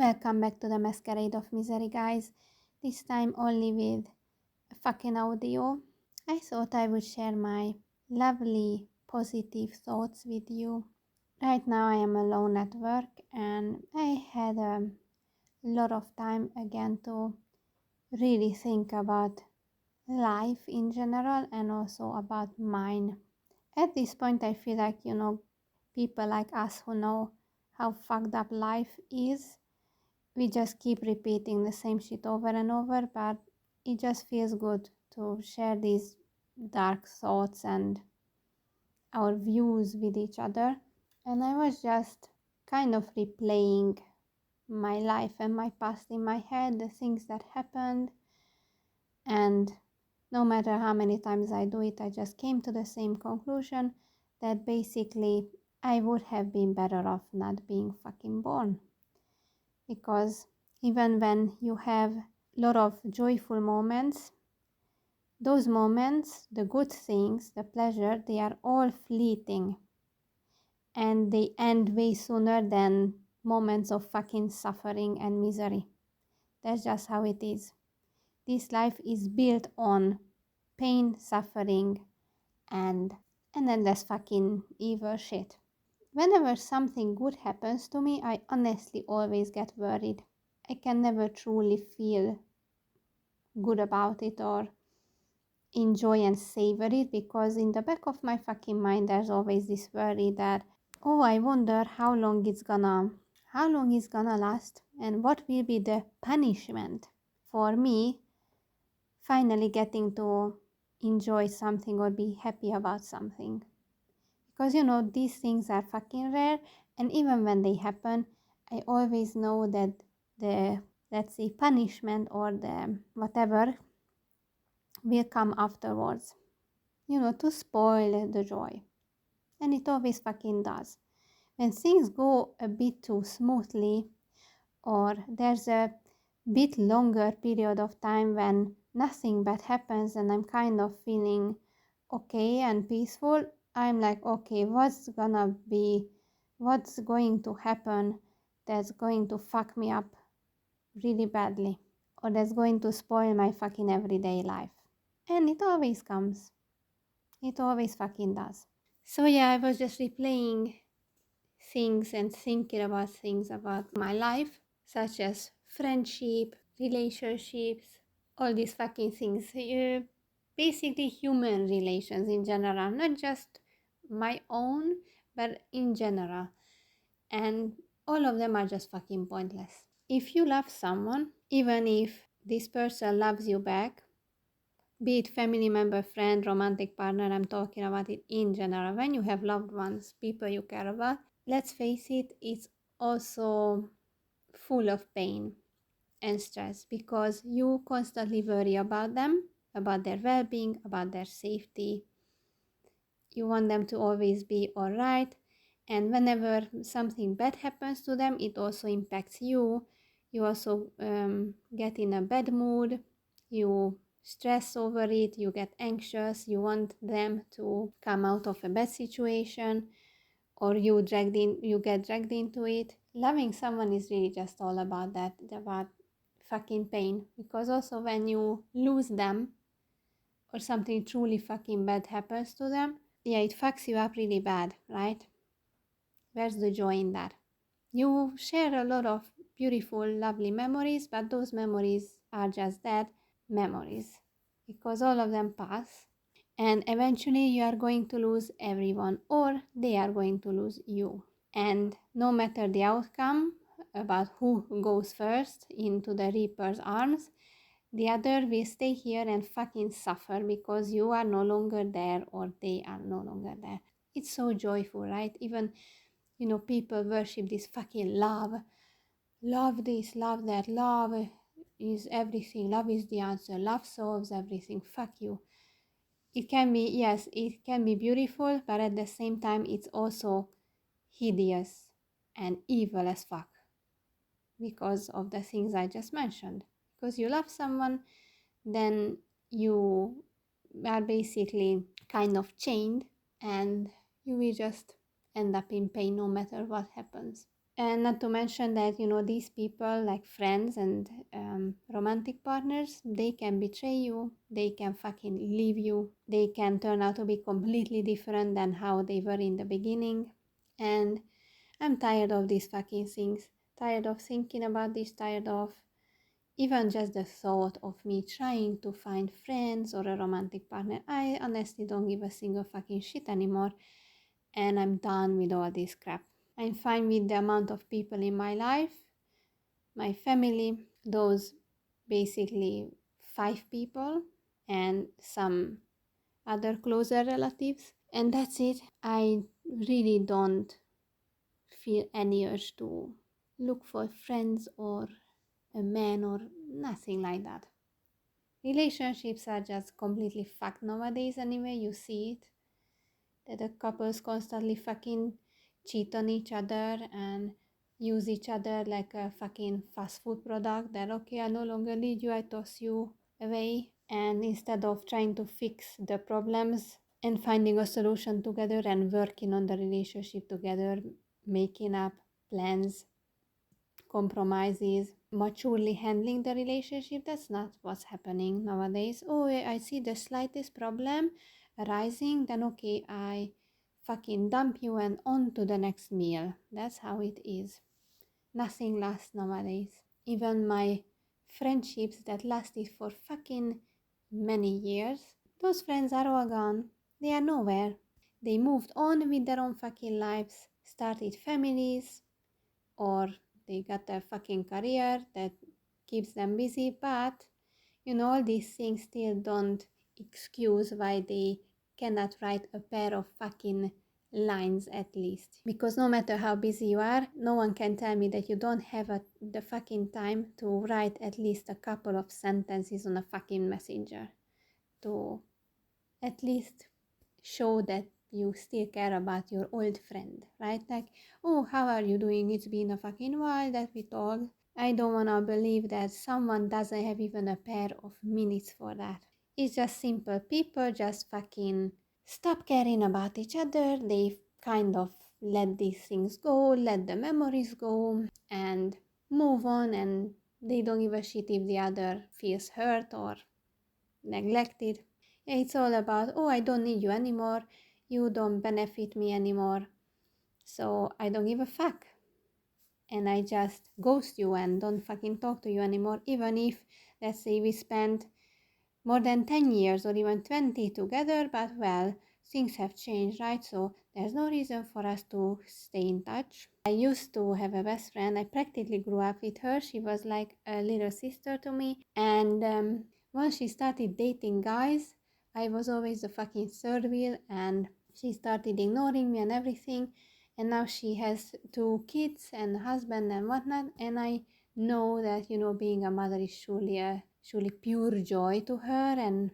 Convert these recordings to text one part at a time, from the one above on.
Welcome back to the Masquerade of Misery, guys. This time only with a fucking audio. I thought I would share my lovely positive thoughts with you. Right now I am alone at work and I had a lot of time again to really think about life in general and also about mine. At this point I feel like, people like us who know how fucked up life is, we just keep repeating the same shit over and over, but it just feels good to share these dark thoughts and our views with each other. And I was just kind of replaying my life and my past in my head, the things that happened, and no matter how many times I do it, I just came to the same conclusion that basically I would have been better off not being fucking born. Because even when you have a lot of joyful moments, those moments, the good things, the pleasure, they are all fleeting and they end way sooner than moments of fucking suffering and misery. That's just how it is. This life is built on pain, suffering, and endless fucking evil shit. Whenever something good happens to me, I honestly always get worried. I can never truly feel good about it or enjoy and savor it, because in the back of my fucking mind there's always this worry that, oh, I wonder how long it's gonna last and what will be the punishment for me finally getting to enjoy something or be happy about something. Because these things are fucking rare, and even when they happen, I always know that the, let's say, punishment or the whatever will come afterwards, to spoil the joy. And it always fucking does. When things go a bit too smoothly, or there's a bit longer period of time when nothing bad happens and I'm kind of feeling okay and peaceful, I'm like, okay, what's going to happen that's going to fuck me up really badly, or that's going to spoil my fucking everyday life? And it always comes. It always fucking does. So yeah, I was just replaying things and thinking about things about my life, such as friendship, relationships, all these fucking things. Basically human relations in general, not just my own, but in general. And all of them are just fucking pointless. If you love someone, even if this person loves you back, be it family member, friend, romantic partner, I'm talking about it in general. When you have loved ones, people you care about, let's face it, it's also full of pain and stress, because you constantly worry about them, about their well-being, about their safety. You want them to always be all right. And whenever something bad happens to them, it also impacts you. You also get in a bad mood. You stress over it. You get anxious. You want them to come out of a bad situation, or you get dragged into it. Loving someone is really just all about that, about fucking pain. Because also when you lose them, or something truly fucking bad happens to them, yeah, it fucks you up really bad, right? Where's the joy in that? You share a lot of beautiful, lovely memories, but those memories are just that, memories, because all of them pass, and eventually you are going to lose everyone, or they are going to lose you. And no matter the outcome about who goes first into the Reaper's arms, the other will stay here and fucking suffer because you are no longer there, or they are no longer there. It's so joyful, right? Even, people worship this fucking love. Love this, love that. Love is everything. Love is the answer. Love solves everything. Fuck you. It can be, yes, it can be beautiful, but at the same time, it's also hideous and evil as fuck because of the things I just mentioned. Because you love someone, then you are basically kind of chained, and you will just end up in pain no matter what happens. And not to mention that, these people, like friends and romantic partners, they can betray you, they can fucking leave you, they can turn out to be completely different than how they were in the beginning. And I'm tired of these fucking things, tired of thinking about this, tired of even just the thought of me trying to find friends or a romantic partner. I honestly don't give a single fucking shit anymore, and I'm done with all this crap. I'm fine with the amount of people in my life, my family, those basically 5 people, and some other closer relatives, and that's it. I really don't feel any urge to look for friends or a man or nothing like that. Relationships are just completely fucked nowadays anyway, you see it. That the couples constantly fucking cheat on each other and use each other like a fucking fast food product. That okay, I no longer need you, I toss you away. And instead of trying to fix the problems and finding a solution together and working on the relationship together, making up plans, compromises, maturely handling the relationship, that's not what's happening nowadays. Oh, I see the slightest problem arising, then okay, I fucking dump you and on to the next meal. That's how it is. Nothing lasts nowadays. Even my friendships that lasted for fucking many years, those friends are all gone. They are nowhere. They moved on with their own fucking lives, started families, or they got a fucking career that keeps them busy, but all these things still don't excuse why they cannot write a pair of fucking lines at least. Because no matter how busy you are, no one can tell me that you don't have the fucking time to write at least a couple of sentences on a fucking messenger to at least show that you still care about your old friend, right? Like, oh, how are you doing? It's been a fucking while that we talked. I don't wanna believe that someone doesn't have even a pair of minutes for that. It's just simple. People just fucking stop caring about each other. They kind of let these things go, let the memories go, and move on, and they don't give a shit if the other feels hurt or neglected. It's all about, oh, I don't need you anymore. You don't benefit me anymore. So I don't give a fuck. And I just ghost you and don't fucking talk to you anymore. Even if, let's say, we spent more than 10 years or even 20 together, but well, things have changed, right? So there's no reason for us to stay in touch. I used to have a best friend. I practically grew up with her. She was like a little sister to me. And once she started dating guys, I was always the fucking third wheel, and she started ignoring me and everything. And now she has 2 kids and a husband and whatnot. And I know that, being a mother is surely pure joy to her. And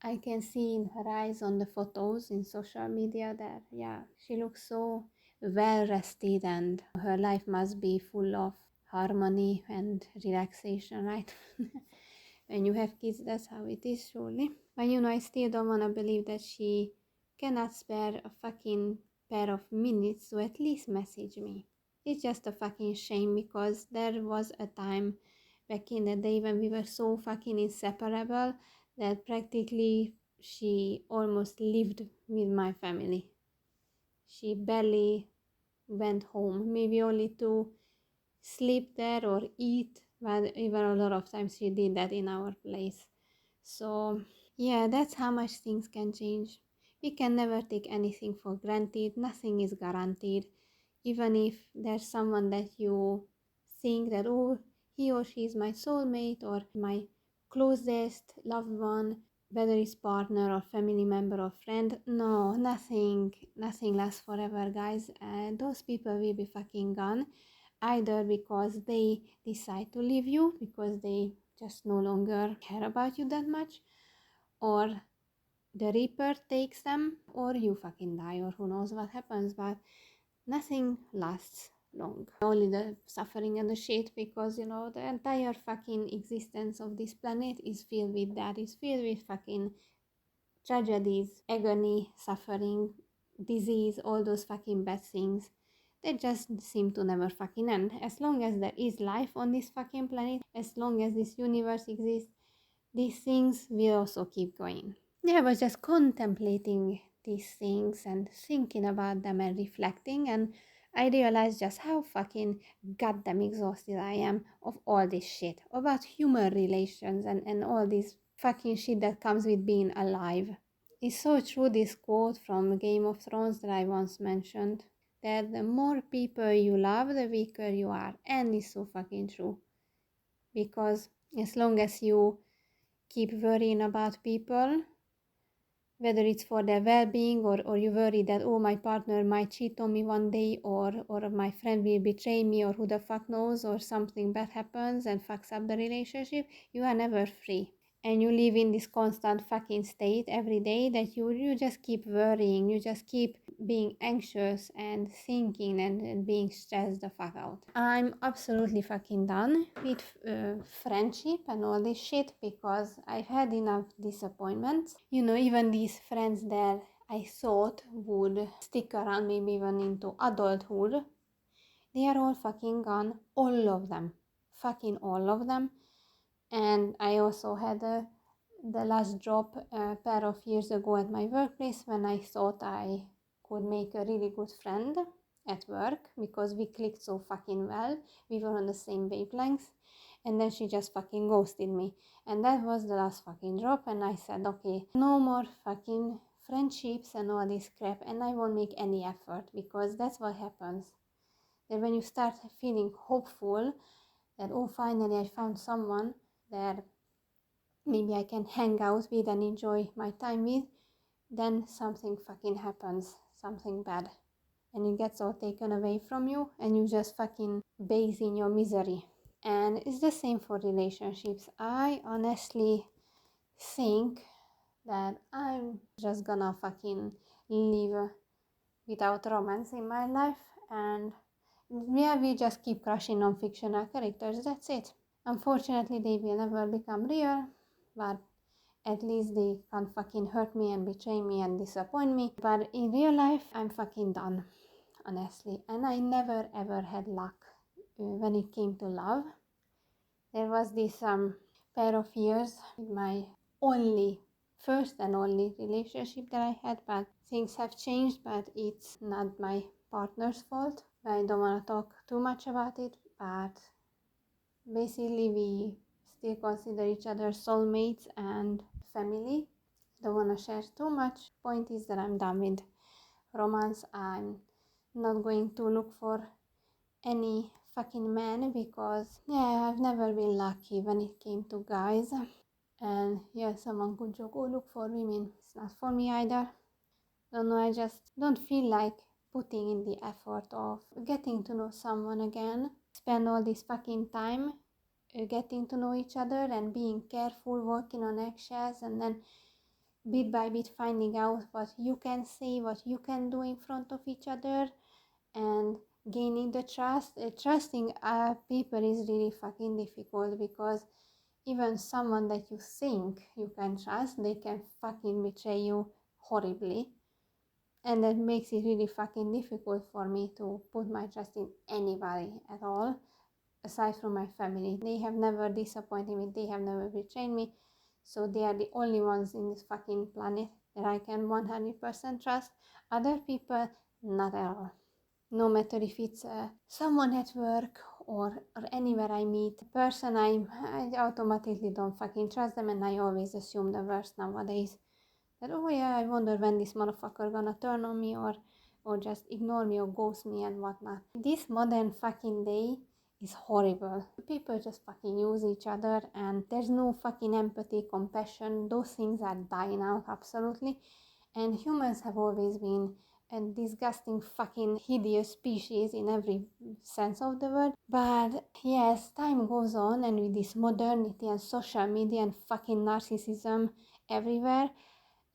I can see in her eyes on the photos in social media that, yeah, she looks so well rested, and her life must be full of harmony and relaxation, right? When you have kids, that's how it is, surely. But I still don't want to believe that she cannot spare a fucking pair of minutes to at least message me. It's just a fucking shame, because there was a time back in the day when we were so fucking inseparable that practically she almost lived with my family. She barely went home, maybe only to sleep there or eat, but even a lot of times she did that in our place. So yeah, that's how much things can change. We can never take anything for granted. Nothing is guaranteed. Even if there's someone that you think that, oh, he or she is my soulmate or my closest loved one, whether it's partner or family member or friend, no, nothing lasts forever, guys. Those people will be fucking gone, either because they decide to leave you because they just no longer care about you that much, or the reaper takes them, or you fucking die, or who knows what happens. But nothing lasts long, only the suffering and the shit, because the entire fucking existence of this planet is filled with that, is filled with fucking tragedies, agony, suffering, disease, all those fucking bad things that just seem to never fucking end. As long as there is life on this fucking planet, as long as this universe exists, these things will also keep going. Yeah, I was just contemplating these things and thinking about them and reflecting, and I realized just how fucking goddamn exhausted I am of all this shit about human relations and all this fucking shit that comes with being alive. It's so true, this quote from Game of Thrones that I once mentioned, that the more people you love, the weaker you are. And it's so fucking true. Because as long as you keep worrying about people, whether it's for their well-being or you worry that, oh, my partner might cheat on me one day, or my friend will betray me, or who the fuck knows, or something bad happens and fucks up the relationship, you are never free. And you live in this constant fucking state every day that you just keep worrying, you just keep being anxious and thinking and being stressed the fuck out. I'm absolutely fucking done with friendship and all this shit, because I've had enough disappointments. You know, even these friends that I thought would stick around maybe even into adulthood, they are all fucking gone. All of them. Fucking all of them. And I also had the last job a pair of years ago at my workplace, when I thought I could make a really good friend at work because we clicked so fucking well. We were on the same wavelength. And then she just fucking ghosted me. And that was the last fucking job. And I said, okay, no more fucking friendships and all this crap. And I won't make any effort, because that's what happens. That when you start feeling hopeful that, oh, finally I found someone that maybe I can hang out with and enjoy my time with, then something fucking happens, something bad. And it gets all taken away from you, and you just fucking bathe in your misery. And it's the same for relationships. I honestly think that I'm just gonna fucking live without romance in my life, and yeah, we just keep crushing on fictional characters, that's it. Unfortunately, they will never become real, but at least they can't fucking hurt me and betray me and disappoint me. But in real life, I'm fucking done, honestly. And I never ever had luck when it came to love. There was this pair of years with my only, first and only relationship that I had, but things have changed, but it's not my partner's fault. I don't want to talk too much about it, but basically we still consider each other soulmates and family. Don't want to share too much. Point is that I'm done with romance. I'm not going to look for any fucking man, because yeah, I've never been lucky when it came to guys. And yeah, someone could joke, oh, look for women. It's not for me either. Don't know, I just don't feel like putting in the effort of getting to know someone again. Spend all this fucking time getting to know each other and being careful, walking on eggshells, and then bit by bit finding out what you can say, what you can do in front of each other, and gaining the trust. Trusting people is really fucking difficult, because even someone that you think you can trust, they can fucking betray you horribly. And that makes it really fucking difficult for me to put my trust in anybody at all, aside from my family. They have never disappointed me, they have never betrayed me, so they are the only ones in this fucking planet that I can 100% trust. Other people, not at all. No matter if it's someone at work or anywhere I meet, a person I automatically don't fucking trust them, and I always assume the worst nowadays. That, oh yeah, I wonder when this motherfucker gonna turn on me, or just ignore me or ghost me and whatnot. This modern fucking day is horrible. People just fucking use each other, and there's no fucking empathy, compassion. Those things are dying out, absolutely. And humans have always been a disgusting fucking hideous species in every sense of the word. But yes, time goes on, and with this modernity and social media and fucking narcissism everywhere,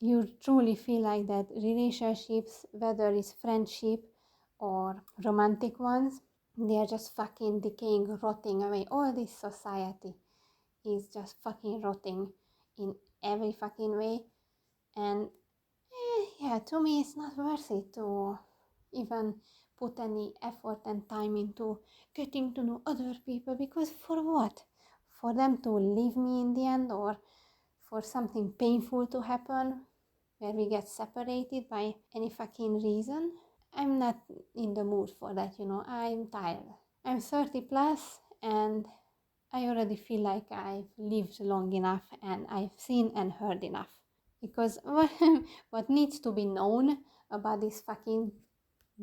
you truly feel like that relationships, whether it's friendship or romantic ones, they are just fucking decaying, rotting away. All this society is just fucking rotting in every fucking way. And yeah, to me it's not worth it to even put any effort and time into getting to know other people, because for what? For them to leave me in the end, or for something painful to happen where we get separated by any fucking reason? I'm not in the mood for that, I'm tired. I'm 30 plus and I already feel like I've lived long enough and I've seen and heard enough. Because what needs to be known about this fucking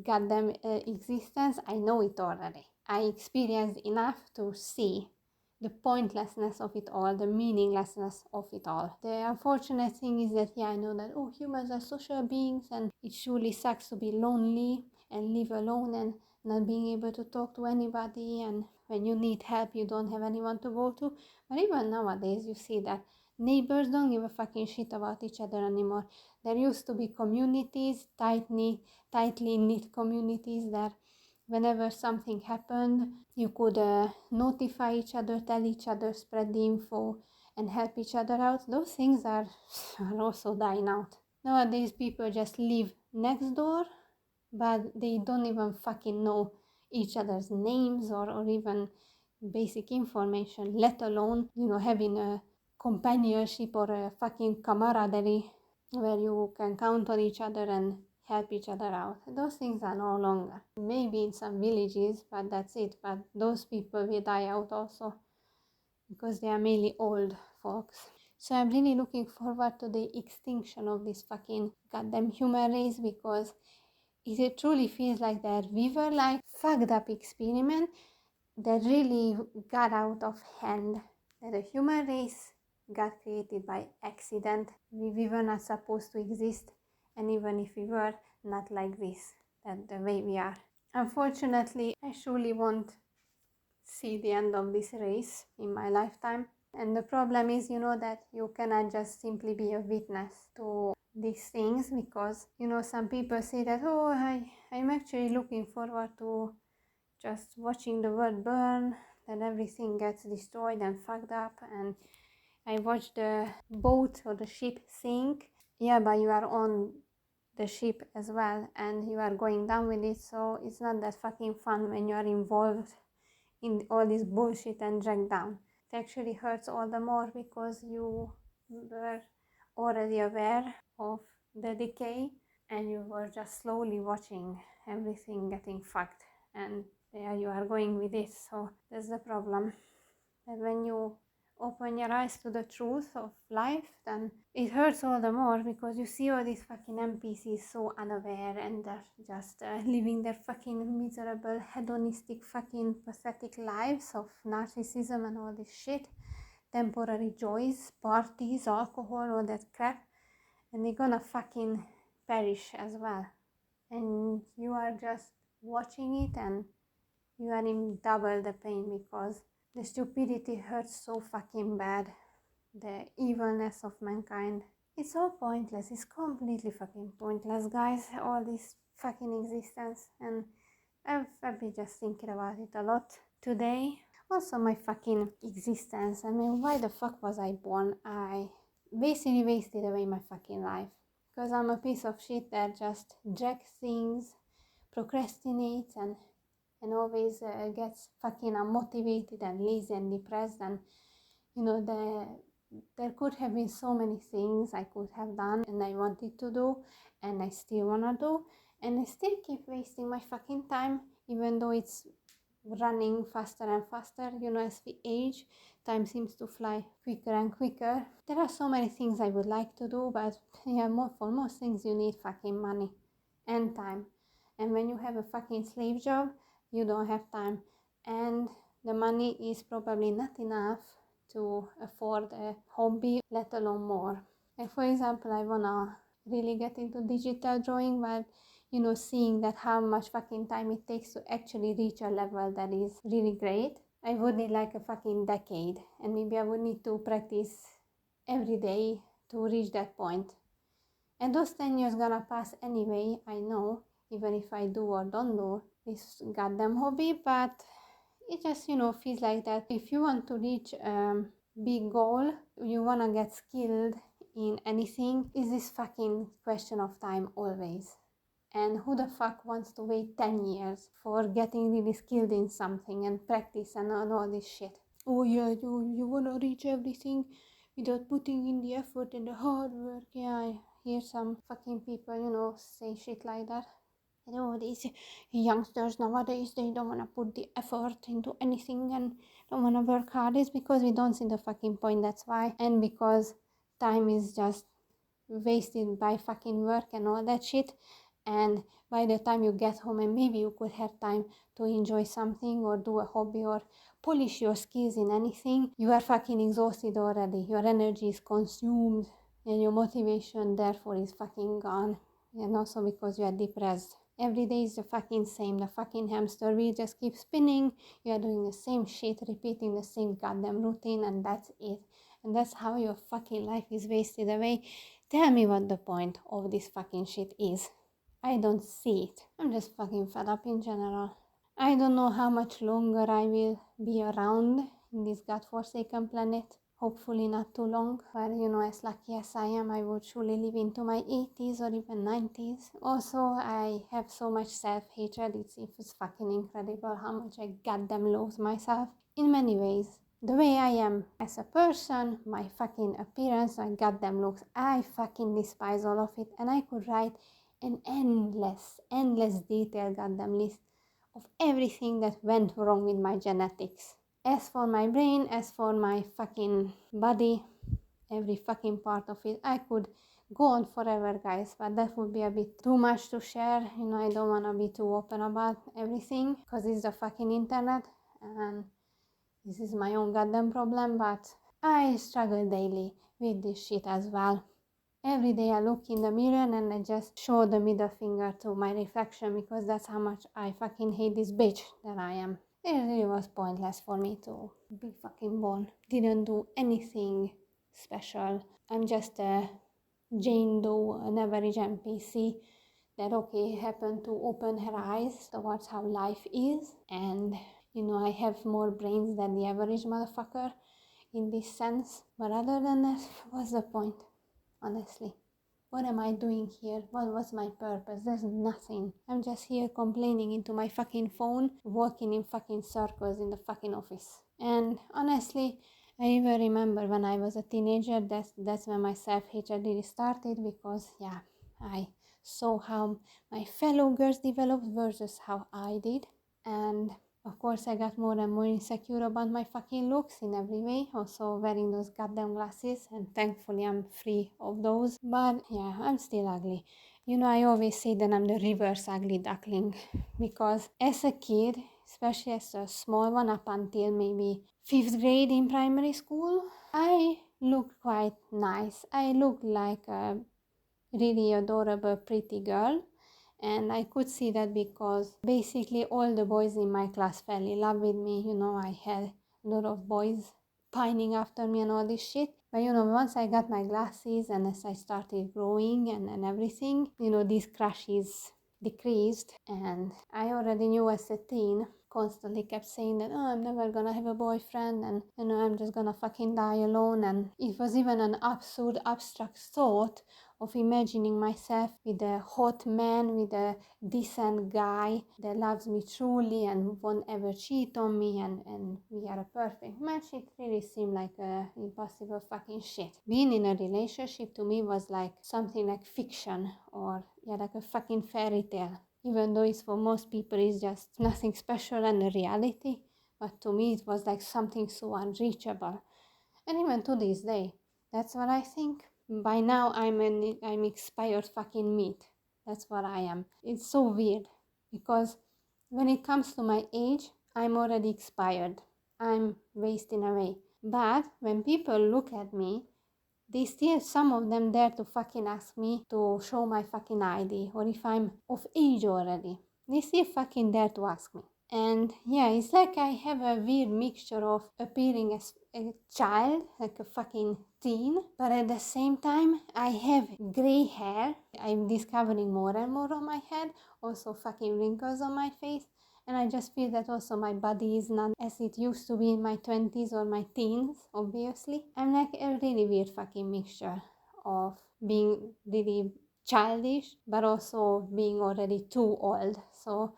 goddamn existence, I know it already. I experienced enough to see the pointlessness of it all, the meaninglessness of it all. The unfortunate thing is that, I know that, humans are social beings and it surely sucks to be lonely and live alone and not being able to talk to anybody, and when you need help you don't have anyone to go to. But even nowadays you see that neighbors don't give a fucking shit about each other anymore. There used to be communities, tightly knit communities, that whenever something happened, you could notify each other, tell each other, spread the info, and help each other out. Those things are also dying out. Nowadays, people just live next door, but they don't even fucking know each other's names or even basic information, let alone, having a companionship or a fucking camaraderie where you can count on each other and help each other out. Those things are no longer. Maybe in some villages, but that's it. But those people will die out also because they are mainly old folks. So I'm really looking forward to the extinction of this fucking goddamn human race, because it truly feels like that we were like fucked up experiment that really got out of hand, that the human race got created by accident. We were not supposed to exist, and even if we were, not like this, that the way we are. Unfortunately, I surely won't see the end of this race in my lifetime. And the problem is, that you cannot just simply be a witness to these things, because, some people say that, I'm actually looking forward to just watching the world burn, then everything gets destroyed and fucked up, and I watched the boat or the ship sink. Yeah, but you are on the ship as well and you are going down with it, so it's not that fucking fun when you are involved in all this bullshit and dragged down. It actually hurts all the more because you were already aware of the decay and you were just slowly watching everything getting fucked, and there you are going with it. So that's the problem, that when you open your eyes to the truth of life, then it hurts all the more, because you see all these fucking NPCs so unaware and they're just living their fucking miserable, hedonistic, fucking pathetic lives of narcissism and all this shit, temporary joys, parties, alcohol, all that crap, and they're gonna fucking perish as well. And you are just watching it and you are in double the pain, because the stupidity hurts so fucking bad. The evilness of mankind. It's all pointless. It's completely fucking pointless, guys. All this fucking existence. And I've been just thinking about it a lot today. Also, my fucking existence. I mean, why the fuck was I born? I basically wasted away my fucking life. Because I'm a piece of shit that just drags things, procrastinates, and always gets fucking unmotivated and lazy and depressed. And there could have been so many things I could have done and I wanted to do and I still wanna do, and I still keep wasting my fucking time, even though it's running faster and faster. As we age, time seems to fly quicker and quicker. There are so many things I would like to do, but for most things you need fucking money and time. And when you have a fucking slave job, you don't have time. And the money is probably not enough to afford a hobby, let alone more. Like, for example, I wanna really get into digital drawing, but seeing that how much fucking time it takes to actually reach a level that is really great, I would need like a fucking decade, and maybe I would need to practice every day to reach that point. And those 10 years gonna pass anyway, I know, even if I do or don't do this goddamn hobby, but it just, feels like that if you want to reach a big goal, you wanna get skilled in anything, is this fucking question of time always. And who the fuck wants to wait 10 years for getting really skilled in something and practice and all this shit? Oh yeah, you wanna reach everything without putting in the effort and the hard work. Yeah, I hear some fucking people, say shit like that. These youngsters nowadays, they don't wanna put the effort into anything and don't wanna work hard. It's because we don't see the fucking point, that's why. And because time is just wasted by fucking work and all that shit. And by the time you get home and maybe you could have time to enjoy something or do a hobby or polish your skills in anything, you are fucking exhausted already. Your energy is consumed and your motivation therefore is fucking gone. And also because you are depressed. Every day is the fucking same. The fucking hamster wheel just keeps spinning. You are doing the same shit, repeating the same goddamn routine, and that's it. And that's how your fucking life is wasted away. Tell me what the point of this fucking shit is. I don't see it. I'm just fucking fed up in general. I don't know how much longer I will be around in this godforsaken planet. Hopefully not too long, but as lucky as I am, I would surely live into my 80s or even 90s. Also, I have so much self-hatred, it's fucking incredible how much I goddamn loathe myself. In many ways, the way I am as a person, my fucking appearance, my goddamn looks, I fucking despise all of it, and I could write an endless detailed goddamn list of everything that went wrong with my genetics. As for my brain, as for my fucking body, every fucking part of it, I could go on forever, guys, but that would be a bit too much to share. I don't want to be too open about everything because it's the fucking internet and this is my own goddamn problem, but I struggle daily with this shit as well. Every day I look in the mirror and I just show the middle finger to my reflection because that's how much I fucking hate this bitch that I am. It really was pointless for me to be fucking born. Didn't do anything special. I'm just a Jane Doe, an average NPC that happened to open her eyes towards how life is. And I have more brains than the average motherfucker in this sense. But other than that, what's the point? Honestly. What am I doing here? What was my purpose? There's nothing. I'm just here complaining into my fucking phone, walking in fucking circles in the fucking office. And honestly, I even remember when I was a teenager, that's when my self-hatred really started because, I saw how my fellow girls developed versus how I did. And of course, I got more and more insecure about my fucking looks in every way. Also wearing those goddamn glasses, and thankfully I'm free of those. But yeah, I'm still ugly. I always say that I'm the reverse ugly duckling because as a kid, especially as a small one up until maybe 5th grade in primary school, I looked quite nice. I looked like a really adorable, pretty girl. And I could see that because basically all the boys in my class fell in love with me. I had a lot of boys pining after me and all this shit. But once I got my glasses and as I started growing and everything, these crushes decreased. And I already knew as a teen, constantly kept saying that, I'm never gonna have a boyfriend and, I'm just gonna fucking die alone. And it was even an absurd, abstract thought of imagining myself with a hot man, with a decent guy that loves me truly and won't ever cheat on me and we are a perfect match. It really seemed like impossible fucking shit. Being in a relationship to me was like something like fiction or like a fucking fairy tale. Even though it's for most people it's just nothing special and a reality. But to me it was like something so unreachable. And even to this day, that's what I think. By now I'm expired fucking meat. That's what I am. It's so weird because when it comes to my age, I'm already expired. I'm wasting away. But when people look at me, they still, some of them dare to fucking ask me to show my fucking ID or if I'm of age already. They still fucking dare to ask me. And it's like I have a weird mixture of appearing as a child, like a fucking teen, but at the same time, I have gray hair. I'm discovering more and more on my head, also fucking wrinkles on my face. And I just feel that also my body is not as it used to be in my 20s or my teens, obviously. I'm like a really weird fucking mixture of being really childish, but also being already too old. So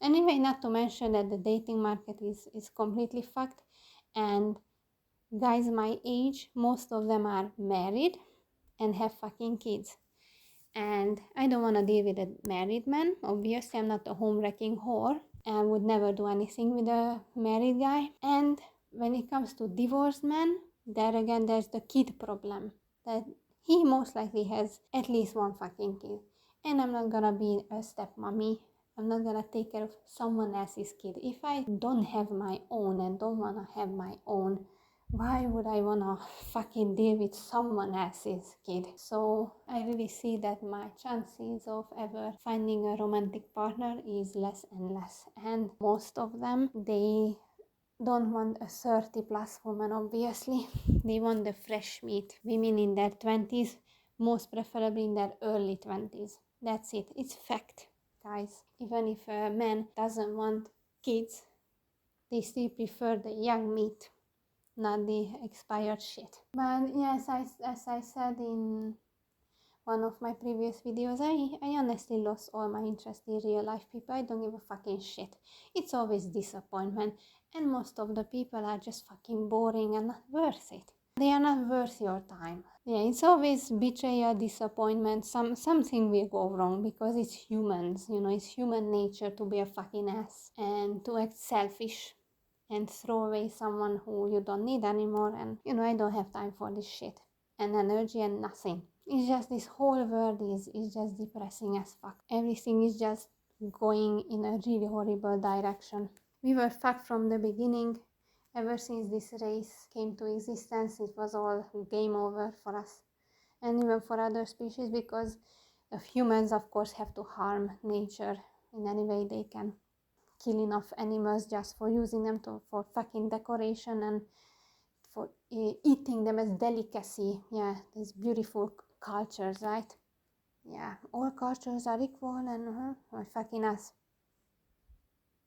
anyway, not to mention that the dating market is completely fucked, and guys my age, most of them are married and have fucking kids. And I don't want to deal with a married man. Obviously, I'm not a home wrecking whore and would never do anything with a married guy. And when it comes to divorced men, there again, there's the kid problem. That he most likely has at least one fucking kid. And I'm not gonna be a stepmommy. I'm not gonna take care of someone else's kid. If I don't have my own and don't wanna have my own, why would I wanna fucking deal with someone else's kid? So I really see that my chances of ever finding a romantic partner is less and less. And most of them, they don't want a 30 plus woman, obviously. They want the fresh meat. Women in their 20s, most preferably in their early 20s. That's it. It's fact, guys. Even if a man doesn't want kids, they still prefer the young meat, not the expired shit. But yes, as I said in one of my previous videos, I honestly lost all my interest in real life people. I don't give a fucking shit. It's always disappointment, and most of the people are just fucking boring and not worth it. They are not worth your time. Yeah, it's always betrayal, disappointment, something will go wrong because it's humans, it's human nature to be a fucking ass and to act selfish and throw away someone who you don't need anymore. And I don't have time for this shit and energy and nothing. It's just this whole world is just depressing as fuck. Everything is just going in a really horrible direction. We were fucked from the beginning. Ever since this race came to existence, it was all game over for us and even for other species, because humans of course have to harm nature in any way they can, killing off animals just for using them for fucking decoration and for eating them as delicacy. Yeah, these beautiful cultures, right? Yeah, all cultures are equal and fucking us.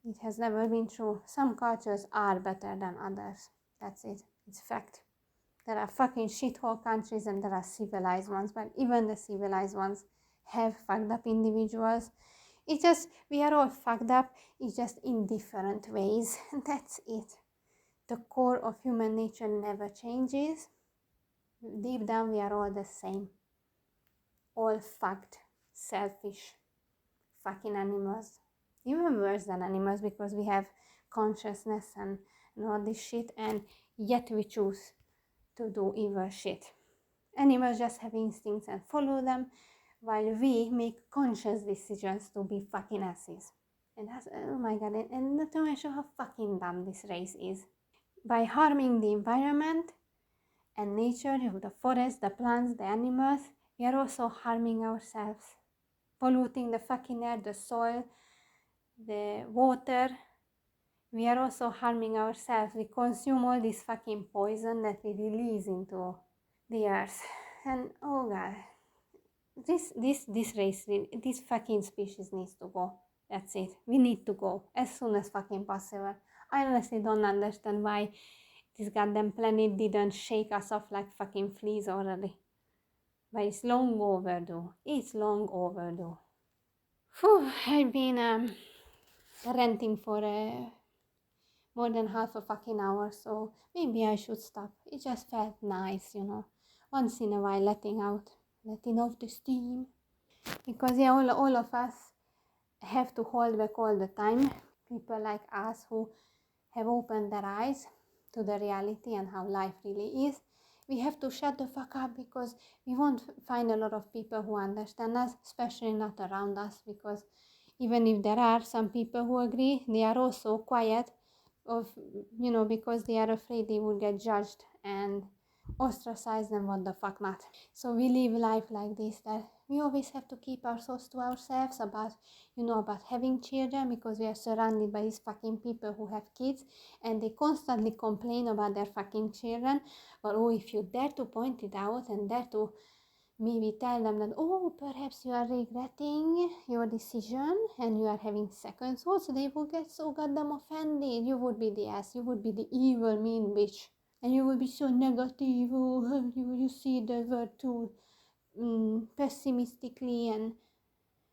It has never been true. Some cultures are better than others. That's it. It's fact. There are fucking shithole countries and there are civilized ones, but even the civilized ones have fucked up individuals. It's just, we are all fucked up, it's just in different ways. That's it. The core of human nature never changes. Deep down, we are all the same. All fucked, selfish, fucking animals. Even worse than animals, because we have consciousness and all this shit, and yet we choose to do evil shit. Animals just have instincts and follow them, while we make conscious decisions to be fucking asses. And that's, oh my god, and not to mention how fucking dumb this race is. By harming the environment and nature, the forest, the plants, the animals, we are also harming ourselves. Polluting the fucking air, the soil, the water. We are also harming ourselves. We consume all this fucking poison that we release into the earth. And oh god, this race, this fucking species needs to go. That's it. We need to go as soon as fucking possible. I honestly don't understand why this goddamn planet didn't shake us off like fucking fleas already. But it's long overdue. It's long overdue. Whew, I've been ranting for more than half a fucking hour, so maybe I should stop. It just felt nice, once in a while letting off the steam. Because yeah, all of us have to hold back all the time. People like us who have opened their eyes to the reality and how life really is. We have to shut the fuck up, because we won't find a lot of people who understand us, especially not around us, because even if there are some people who agree, they are also quiet because they are afraid they will get judged and ostracized and what the fuck not. So we live life like this, that we always have to keep our thoughts to ourselves about having children, because we are surrounded by these fucking people who have kids and they constantly complain about their fucking children. But if you dare to point it out and dare to maybe tell them that, perhaps you are regretting your decision and you are having second thoughts, they will get so goddamn offended. You would be the ass, you would be the evil, mean bitch. And you will be so negative, you see the word too pessimistically and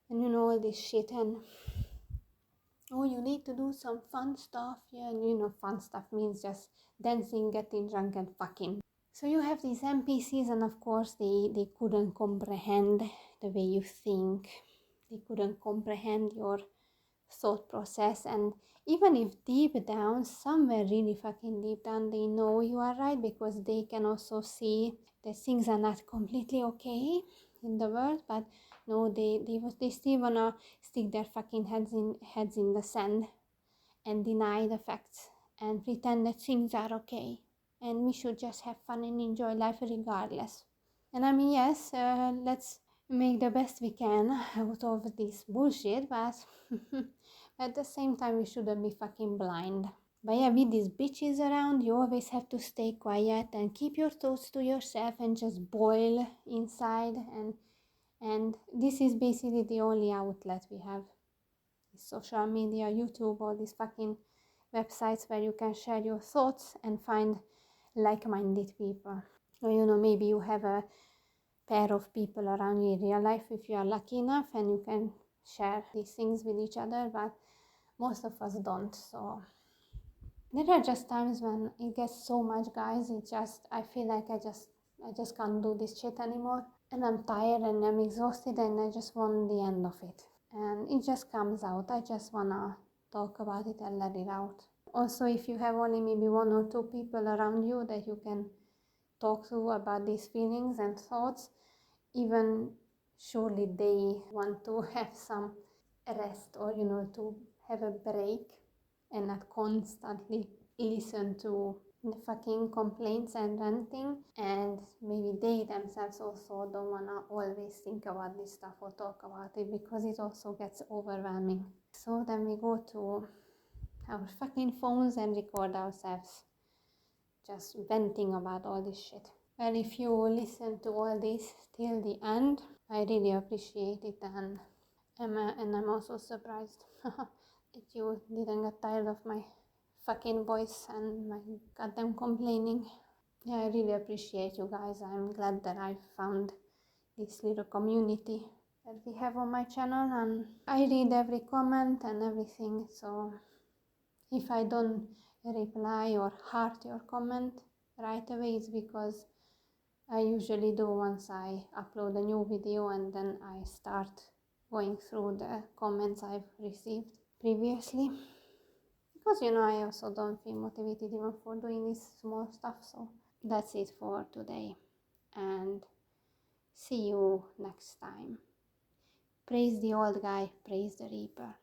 all this shit, and oh, you need to do some fun stuff. Yeah, and fun stuff means just dancing, getting drunk, and fucking. So you have these NPCs, and of course they couldn't comprehend the way you think. They couldn't comprehend your thought process, and even if deep down, somewhere really fucking deep down, they know you are right, because they can also see that things are not completely okay in the world, but no, they still wanna stick their fucking heads in the sand and deny the facts and pretend that things are okay, and we should just have fun and enjoy life regardless. And I mean, yes, let's make the best we can out of this bullshit, but at the same time, we shouldn't be fucking blind. But yeah, with these bitches around, you always have to stay quiet and keep your thoughts to yourself and just boil inside. And this is basically the only outlet we have. Social media, YouTube, all these fucking websites where you can share your thoughts and find like-minded people. Or maybe you have a pair of people around you in real life if you are lucky enough, and you can share these things with each other, but most of us don't. So there are just times when it gets so much, guys, I feel like I just can't do this shit anymore, and I'm tired and I'm exhausted, and I just want the end of it, and it just comes out. I just wanna talk about it and let it out. Also, if you have only maybe one or two people around you that you can talk to about these feelings and thoughts, even surely they want to have some rest, or to have a break and not constantly listen to the fucking complaints and ranting, and maybe they themselves also don't want to always think about this stuff or talk about it, because it also gets overwhelming. So then we go to our fucking phones and record ourselves just venting about all this shit. Well, if you listen to all this till the end, I really appreciate it, and I'm also surprised that you didn't get tired of my fucking voice and my goddamn complaining. Yeah, I really appreciate you guys. I'm glad that I found this little community that we have on my channel, and I read every comment and everything, so if I don't reply or heart your comment right away, it's because I usually do once I upload a new video, and then I start going through the comments I've received previously, because I also don't feel motivated even for doing this small stuff. So that's it for today, and see you next time. Praise the old guy, praise the reaper.